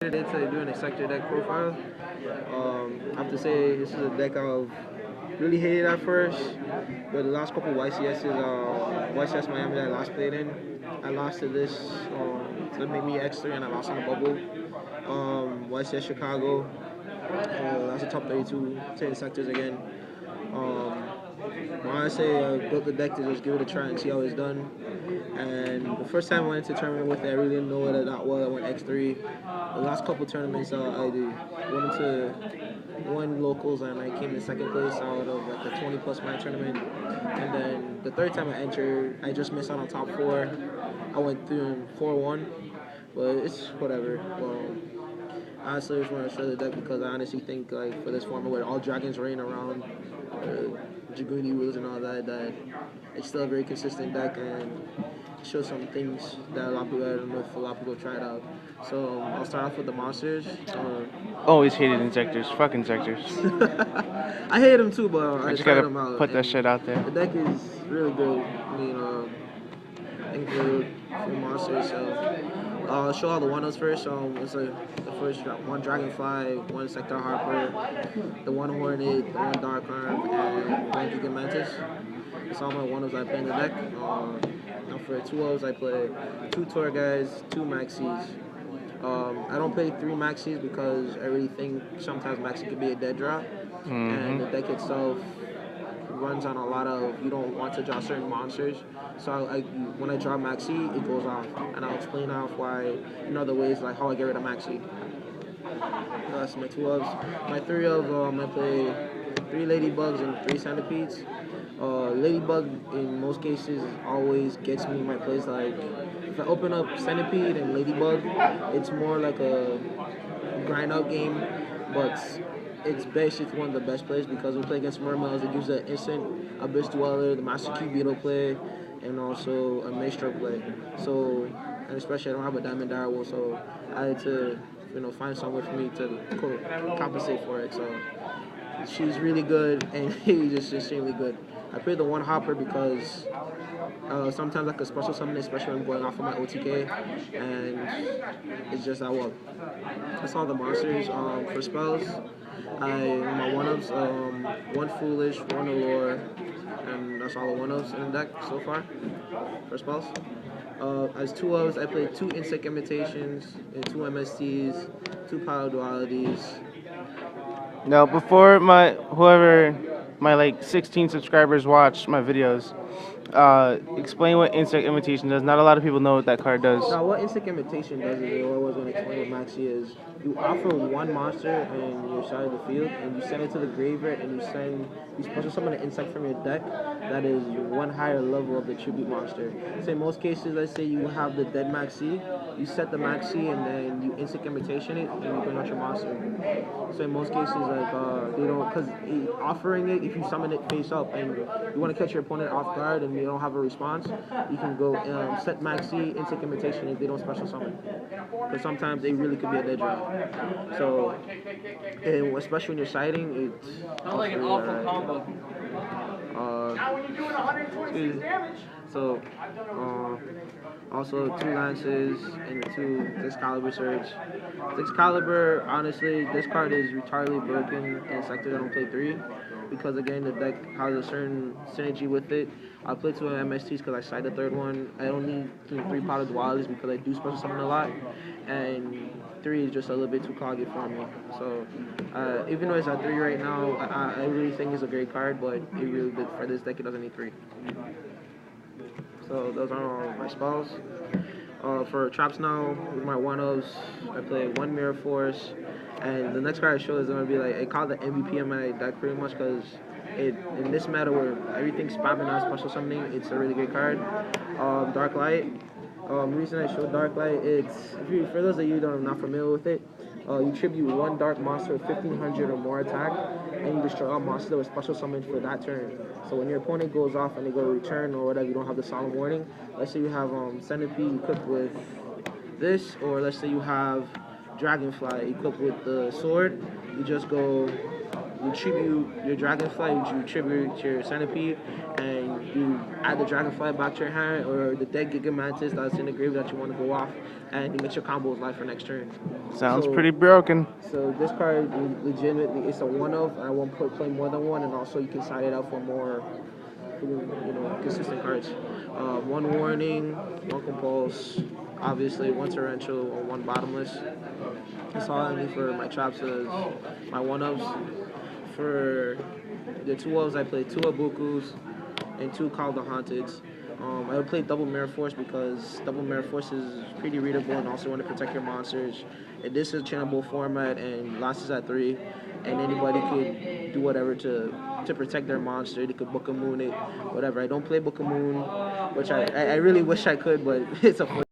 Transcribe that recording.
Today to do an inzektor deck profile. I have to say this is a deck I've really hated at first, but the last couple YCSs, YCS Miami that I last played in, I lost to this to make me X3 and I lost in the bubble. YCS Chicago, that's a top 32 to inzektors again. I want to say I built the deck to just give it a try and see how it's done. And the first time I went into a tournament with it, I really didn't know it that well. I went X3. The last couple tournaments, I went into one locals and I came in second place out of like a 20+ man tournament. And then the third time I entered, I just missed out on top 4. I went through in 4-1, but it's whatever. Honestly, I just want to show the deck because I honestly think like for this format where all dragons reign around Jaguni rules and all that, that it's still a very consistent deck and shows some things that a lot of people, I don't know if a lot of people tried out. So I'll start off with the monsters. Always hated inzektors. Fuck inzektors. I hate them too, but I just tried gotta them out. put that shit out there. The deck is really good. I mean, include for monsters. So I'll show all the one-ups first. It's like the first one Dragonfly, one Sector Harper, the one Hornet, the one Dark Arm, and one Giga Mantis. It's all my one-ups I play in the deck. Now for 2-ups, I play 2 Tour Guys, 2 Maxis. I don't play 3 Maxis because I really think sometimes Maxi could be a dead draw. And the deck itself runs on a lot of, you don't want to draw certain monsters. So when I draw Maxi, it goes off. And I'll explain off why in other ways, like how I get rid of Maxi. That's my 2-ups. My 3-ups, I play 3 Ladybugs and 3 Centipedes. Ladybug in most cases always gets me my plays. Like if I open up Centipede and Ladybug, it's more like a grind out game, but it's basically one of the best plays because we play against Mermails. It gives an instant Abyss Dweller, the Master Key Beetle play, and also a Maestro play. So, and especially I don't have a Diamond Direwolf, so I had to find somewhere for me to compensate for it. So she's really good and he's just extremely good. I play the one Hopper because sometimes I could special summon it, especially when I'm going off of my OTK, and it's just that well. That's all the monsters. For spells, my one-ups, 1 Foolish, 1 Allure, and that's all the one-ups in the deck so far for spells. As 2-ups, I played 2 Insect Imitations, and 2 MSTs, 2 Power Dualities. Now, before my like 16 subscribers watch my videos, explain what Insect Imitation does. Not a lot of people know what that card does. Now, what Insect Imitation does is, I was going to explain what Maxi is. You offer 1 monster in your side of the field, and you send it to the graveyard, and you special summon an insect from your deck that is 1 higher level of the tribute monster. So in most cases, let's say you have the dead Maxi, you set the Maxi, and then you Insect Imitation it, and you bring out your monster. So in most cases, like they don't, because offering it, if you summon it face up and you want to catch your opponent off guard and you don't have a response, you can go set Maxi, Insect Imitation if they don't special summon. Because sometimes they really could be a dead draw. So, and especially when you're siding, it's sounds like an awful combo. Now when you're doing 126 damage. So, also 2 Lances and 2 Excalibur Surge. Excalibur, honestly, this card is retardedly broken in sectors I don't play 3. Because again, the deck has a certain synergy with it. I play 2 MSTs because I side the 3rd one. I don't need 3 Powder Dualities because I do special summon a lot. And 3 is just a little bit too coggy for me. So even though it's at 3 right now, I really think it's a great card, but for this deck it doesn't need 3. So those are all my spells. For traps now, with my 1-ups, I play 1 Mirror Force, and the next card I show is going to be like, I call it the MVP of my deck pretty much because in this meta where everything's spamming out special summoning, it's a really great card. Dark Light. The reason I show Dark Light, for those of you that are not familiar with it, you tribute 1 dark monster with 1500 or more attack, and you destroy all monsters that were special summoned for that turn. So when your opponent goes off and they go to return or whatever, you don't have the Solemn Warning. Let's say you have Centipede equipped with this, or let's say you have Dragonfly equipped with the sword. You just go you tribute your dragonfly, which you tribute to your centipede, and you add the dragonfly back to your hand, or the dead Giga Mantis that's in the grave that you want to go off, and you make your combos live for next turn. Sounds pretty broken. So this card, legitimately, it's a one-of. I won't play more than one, and also you can side it out for more, consistent cards. One warning, one compulse, obviously one torrential, or one bottomless. That's all I need for my traps is my one-ups. For the two-ups, I played two Abukus and two Call the Haunteds. I would play double Mirror Force because double Mirror Force is pretty readable and also want to protect your monsters. And this is a chainable format and lasts at 3, and anybody could do whatever to protect their monster. They could Book a Moon it, whatever. I don't play Book a Moon, which I really wish I could, but it's a